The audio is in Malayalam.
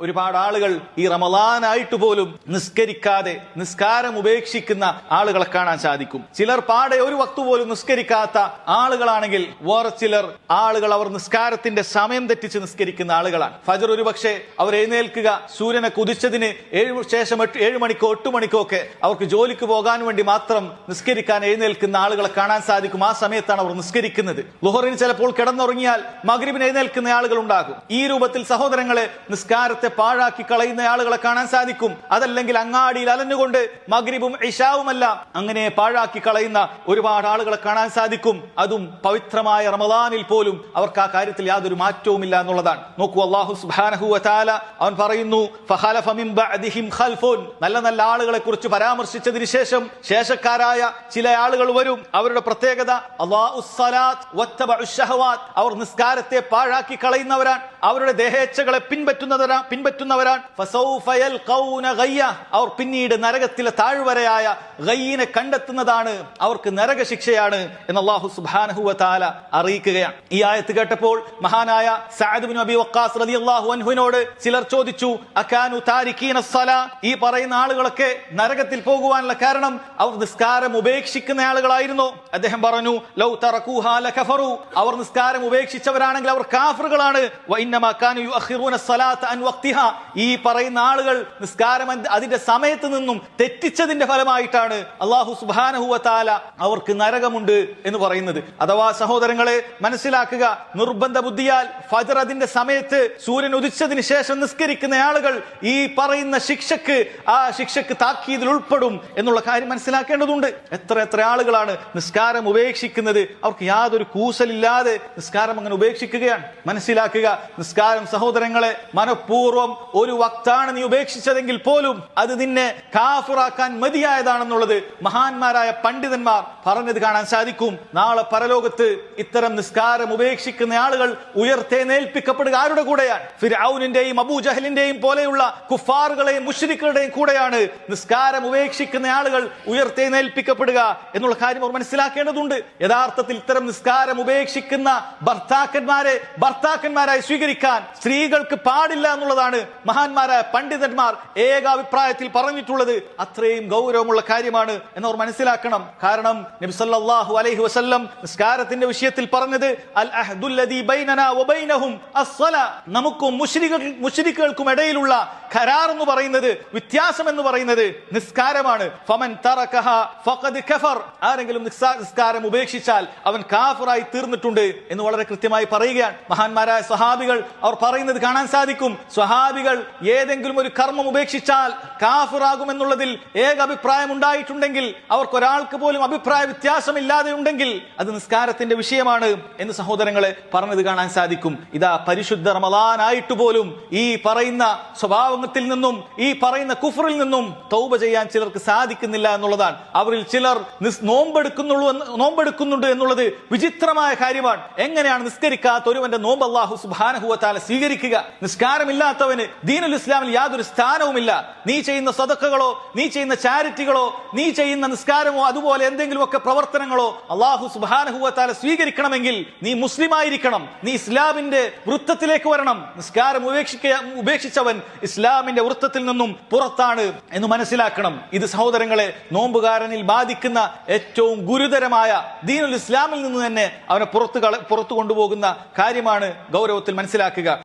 ഒരുപാട് ആളുകൾ ഈ റമളാനായിട്ട് പോലും നിസ്കരിക്കാതെ നിസ്കാരം ഉപേക്ഷിക്കുന്ന ആളുകളെ കാണാൻ സാധിക്കും. ചിലർ പാടെ ഒരു വക്ത് പോലും നിസ്കരിക്കാത്ത ആളുകളാണെങ്കിൽ വേറെ ചിലർ ആളുകൾ അവർ നിസ്കാരത്തിന്റെ സമയം തെറ്റിച്ച് നിസ്കരിക്കുന്ന ആളുകളാണ്. ഫജർ ഒരു പക്ഷേ അവർ എഴുന്നേൽക്കുക സൂര്യനെ കുതിച്ചതിന് 7 മണിക്കോ 8 മണിക്കോ ഒക്കെ അവർക്ക് ജോലിക്ക് പോകാൻ വേണ്ടി മാത്രം നിസ്കരിക്കാൻ എഴുന്നേൽക്കുന്ന ആളുകളെ കാണാൻ സാധിക്കും. ആ സമയത്താണ് അവർ നിസ്കരിക്കുന്നത്. ളുഹറിന് ചിലപ്പോൾ കിടന്നുറങ്ങിയാൽ മഗ്രിബിന് എഴുന്നേൽക്കുന്ന ആളുകൾ ഉണ്ടാകും. ഈ രൂപത്തിൽ സഹോദരങ്ങളെ നിസ്കാരത്തെ പാഴാക്കി കളയുന്ന ആളുകളെ കാണാൻ സാധിക്കും. അതല്ലെങ്കിൽ അങ്ങാടിയിൽ അലഞ്ഞുകൊണ്ട് മഗ്രിബും ഇശാവുമെല്ലാം അങ്ങനെ പാഴാക്കി കളയുന്ന ഒരുപാട് ആളുകളെ കാണാൻ സാധിക്കും. അതും പവിത്രമായ റമളാനിൽ പോലും അവർക്ക് ആ കാര്യത്തിൽ യാതൊരു മാറ്റവുമില്ല എന്നുള്ളതാണ്. നോക്കൂ, അല്ലാഹു സുബ്ഹാനഹു വ തആല അവൻ പറയുന്നു, ഫഖലഫ മിൻ ബഅദിഹിം ഖൽഫുൻ. നല്ല നല്ല ആളുകളെ കുറിച്ച് പരാമർശിച്ചതിന് ശേഷം ശേഷക്കാരായ ചില ആളുകൾ വരും. അവരുടെ പ്രത്യേകത അല്ലാഹുസ് സ്വലാത്ത് വത്തബഉശ് ശഹവാത്ത്. അവർ നിസ്കാരത്തെ പാഴാക്കി കളയുന്നവരാണ്, അവരുടെ ദേഹേച്ഛകളെ പിൻപറ്റുന്നവരാണ്. ഫസൗഫ യൽഖൗന ഗയ്യ. അവർ പിന്നീട് നരകത്തിലെ താഴ്വരയായ ഗയ്യിനെ കണ്ടെത്തുന്നതാണ്, അവർക്ക് നരകശിക്ഷയാണ് എന്ന് അല്ലാഹു സുബ്ഹാനഹു വ തആല അറിയിക്കുകയാണ്. ഈ ആയത്ത് കേട്ടപ്പോൾ മഹാനായ സഅദ് ഇബ്നു അബി വഖാസ് റളിയല്ലാഹു അൻഹുവിനോട് ചിലർ ചോദിച്ചു, അകാനു താരികീന സ്സലാ. ഈ പറയുന്ന ആളുകളൊക്കെ നരകത്തിൽ പോകുവാനുള്ള കാരണം അവർ നിസ്കാരം ഉപേക്ഷിക്കുന്ന ആളുകളായിരുന്നു. അദ്ദേഹം പറഞ്ഞു, ലൗ തറകൂഹാ ലകഫറു. അവർ നിസ്കാരം ഉപേക്ഷിച്ചവരാണെങ്കിൽ അവർ കാഫിറുകളാണ്. വഇന്നമാ കാനു യുഅഖിറൂന സ്സലാത അൻ വഖ്തിഹാ. ഈ പറയുന്ന ആളുകൾ നിസ്കാരം അതിന്റെ സമയത്ത് നിന്നും തെറ്റിച്ചതിന്റെ ഫലമായിട്ടാണ് അല്ലാഹു സുബ്ഹാനഹു വ തആല അവർക്ക് നരകമുണ്ട് എന്ന് പറയുന്നത്. അഥവാ സഹോദരങ്ങളെ മനസ്സിലാക്കുക, നിർബന്ധ ബുദ്ധിയാൽ ഫജ്ർ അതിന്റെ സമയത്ത് സൂര്യൻ ഉദിച്ചതിന് ശേഷം നിസ്കരിക്കുന്ന ആളുകൾ ഈ പറയുന്ന ആ ശിക്ഷക്ക് താക്കീതിൽ ഉൾപ്പെടും എന്നുള്ള കാര്യം മനസ്സിലാക്കേണ്ടതുണ്ട്. എത്ര ആളുകളാണ് നിസ്കാരം ഉപേക്ഷിക്കുന്നത്. അവർക്ക് യാതൊരു കൂസലില്ലാതെ നിസ്കാരം അങ്ങനെ ഉപേക്ഷിക്കുകയാണ്. മനസ്സിലാക്കുക, നിസ്കാരം സഹോദരങ്ങളെ മനഃപൂർവ്വം ഒരു വക്താണ് നീ ഉപേക്ഷിച്ചതെങ്കിൽ പോലും അത് നിന്നെ കാഫിറാക്കാൻ മതിയായതാണെന്നുള്ളത് മഹാന്മാരായ പണ്ഡിതന്മാർ പറഞ്ഞത് കാണാൻ സാധിക്കും. നാളെ പരലോകത്ത് ഇത്തരം നിസ്കാരം ഉപേക്ഷിക്കുന്ന ആളുകൾ ഉയർത്തെഴുന്നേൽപ്പിക്കപ്പെടുക ആരുടെ കൂടെയാണ്? ഫിർഔനിന്റെയും അബൂജഹലിന്റെയും പോലെയുള്ള കുഫാറുകളെയും മുശ്രിക്കുകളുടെയും കൂടെയാണ് നിസ്കാരം ഉപേക്ഷിക്കുന്ന ആളുകൾ ഉയർത്തെഴുന്നേൽപ്പിക്കപ്പെടുക എന്നുള്ള കാര്യം അവർ മനസ്സിലാക്കേണ്ടതുണ്ട്. യഥാർത്ഥത്തിൽ ഇത്തരം നിസ്കാരം ഉപേക്ഷിക്കുന്ന ഭർത്താക്കന്മാരായി സ്വീകരിക്കാൻ സ്ത്രീകൾക്ക് പാടില്ല എന്നുള്ളതാണ് മഹാന്മാരായ പണ്ഡിതന്മാർ ഏകാഭിപ്രായത്തിൽ പറഞ്ഞിട്ടുള്ളത്. അത്രയും ഗൗരവമുള്ള കാര്യമാണ് എന്നവർ മനസ്സിലാക്കണം. കാരണം നബി സല്ലല്ലാഹു അലൈഹി വസല്ലം നിസ്കാരത്തിന്റെ വിഷയത്തിൽ പറഞ്ഞത് അൽ അഹ്ദുല്ലദീ ബൈനനാ വബൈനഹും അസ്സലാ. നമുക്കും മുശ്രിക്കുകൾക്കും ഇടയിലുള്ള ഖരാർ എന്ന് പറയുന്നത്, വ്യത്യാസം എന്ന് പറയുന്നത് നിസ്കാരമാണ്. ഫമൻ തറകഹ ഫഖദ് കഫർ. ആരെങ്കിലും നിസ്കാരം ഉപേക്ഷിച്ചാൽ അവൻ കാഫിറായി തീർന്നിട്ടുണ്ട് എന്ന് വളരെ കൃത്യമായി പറയുകയാണ്. മഹാന്മാരായ സ്വഹാബികൾ അവർ പറയുന്നത് കാണാൻ സാധിക്കും. സ്വഹാബികൾ ഏതെങ്കിലും ഒരു കർമ്മം ഉപേക്ഷിച്ചാൽ കാഫിറാകും എന്നുള്ളതിൽ ഏക അഭിപ്രായം ഉണ്ടായിട്ടുണ്ടെങ്കിൽ, അവർക്ക് ഒരാൾക്ക് പോലും അഭിപ്രായ വ്യത്യാസമില്ലാതെ ഉണ്ടെങ്കിൽ അത് നിസ്കാരത്തിന്റെ വിഷയമാണ് എന്ന് സഹോദരങ്ങളെ പറഞ്ഞത് കാണാൻ സാധിക്കും. ഇതാ പരിശുദ്ധ റമളാനായിട്ട് പോലും ഈ പറയുന്ന സ്വഭാവത്തിൽ നിന്നും ഈ പറയുന്ന കുഫറിൽ നിന്നും തൗബ ചെയ്യാൻ ചിലർക്ക് സാധിക്കുന്നില്ല എന്നുള്ളതാണ്. അവരിൽ ചിലർ നോമ്പെടുക്കുന്നുണ്ട് എന്നുള്ളത് വിചിത്രമായ കാര്യമാണ്. എങ്ങനെയാണ് നിസ്കരിക്കാത്ത ഒരുവന്റെ നോമ്പ് അല്ലാഹു സുബ്ഹാനഹു വ തആല സ്വീകരിക്കുക? നിസ്കാരമില്ലാത്തവന് ദീനുൽ ഇസ്ലാമിൽ യാതൊരു സ്ഥാനവുമില്ല. നീ ചെയ്യുന്ന സദഖകളോ, നീ ചെയ്യുന്ന ചാരിറ്റികളോ, നീ ചെയ്യുന്ന നിസ്കാരമോ അതുപോലെ എന്തെങ്കിലും ഒക്കെ പ്രവർത്തനങ്ങളോ അല്ലാഹു സുബ്ഹാനഹു വ തആല സ്വീകരിക്കണമെങ്കിൽ നീ മുസ്ലിം ആയിരിക്കണം, നീ ഇസ്ലാമിന്റെ വൃത്തത്തിലേക്ക് വരണം. നിസ്കാരം ഉപേക്ഷിച്ചവൻ ഇസ്ലാമിന്റെ വൃത്തത്തിൽ നിന്നും പുറത്താണ് എന്ന് മനസ്സിലാക്കണം. ഇത് സഹോദരങ്ങളെ നോമ്പുകാരനിൽ ബാധിക്കുന്ന ഏറ്റവും ഗുരുതരമായ ദീനുൽ ഇസ്ലാമിൽ നിന്ന് തന്നെ അവനെ പുറത്തു കൊണ്ടുപോകുന്ന കാര്യമാണ്. ഗൗരവത്തിൽ മനസ്സിലാക്കുക.